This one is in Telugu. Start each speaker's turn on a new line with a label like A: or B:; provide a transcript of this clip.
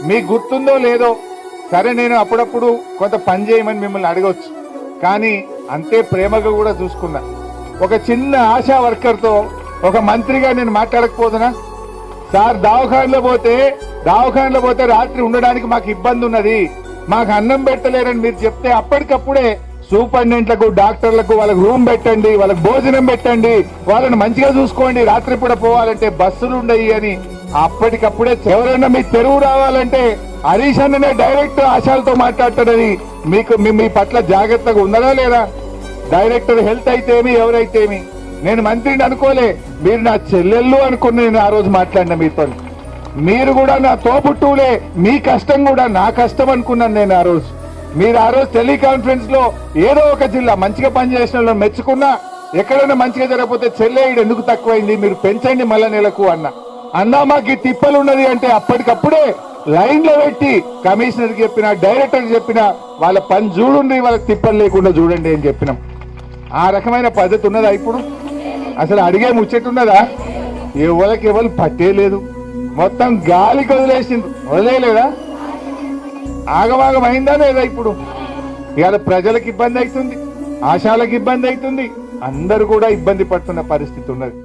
A: మీకు గుర్తుందో లేదో సరే, నేను అప్పుడప్పుడు కొంత పని చేయమని మిమ్మల్ని అడగవచ్చు, కానీ అంతే ప్రేమగా కూడా చూసుకున్నా. ఒక చిన్న ఆశా వర్కర్తో ఒక మంత్రిగా నేను మాట్లాడకపోతున్నా? సార్, దవాఖానలో పోతే రాత్రి ఉండడానికి మాకు ఇబ్బంది ఉన్నది, మాకు అన్నం పెట్టలేరని మీరు చెప్తే అప్పటికప్పుడే సూపరింటెండెంట్లకు, డాక్టర్లకు వాళ్ళకి రూమ్ పెట్టండి, వాళ్ళకి భోజనం పెట్టండి, వాళ్ళని మంచిగా చూసుకోండి, రాత్రిపూట పోవాలంటే బస్సులు ఉండయి అని అప్పటికప్పుడే. ఎవరైనా మీ తెరువు రావాలంటే హరీష్ అన్ననే డైరెక్ట్ ఆశాలతో మాట్లాడతాడని మీకు మీ పట్ల జాగ్రత్తగా ఉన్నదా లేదా? డైరెక్టర్ హెల్త్ అయితేమి ఎవరైతేమి, నేను మంత్రిని అనుకోలే, మీరు నా చెల్లెళ్ళు అనుకుని నేను ఆ రోజు మాట్లాడిన మీతో. మీరు కూడా నా తోబుట్టువులే, మీ కష్టం కూడా నా కష్టం అనుకున్నాను నేను ఆ రోజు. మీరు ఆ రోజు టెలికాన్ఫరెన్స్ లో ఏదో ఒక జిల్లా మంచిగా పనిచేసిన వాళ్ళని మెచ్చుకున్నా, ఎక్కడైనా మంచిగా జరగకపోతే చెల్లె ఈడు ఎందుకు తక్కువైంది, మీరు పెంచండి మళ్ళా నెలకు అన్నా మాకు తిప్పలు ఉన్నది అంటే అప్పటికప్పుడే లైన్ లో పెట్టి కమిషనర్కి చెప్పిన, డైరెక్టర్కి చెప్పిన, వాళ్ళ పని చూడండి, వాళ్ళకి తిప్పలు లేకుండా చూడండి అని చెప్పినాం. ఆ రకమైన పద్ధతి ఉన్నదా ఇప్పుడు? అసలు అడిగే ముచ్చట్టున్నదా? ఎవరికి ఎవరు పట్టేలేదు, మొత్తం గాలికి వదిలేసింది. వదిలేయలేదా? ఆగమాగం అయిందా లేదా? ఇప్పుడు ఇవాళ ప్రజలకు ఇబ్బంది అవుతుంది, ఆశాలకు ఇబ్బంది అవుతుంది, అందరూ కూడా ఇబ్బంది పడుతున్న పరిస్థితి ఉన్నది.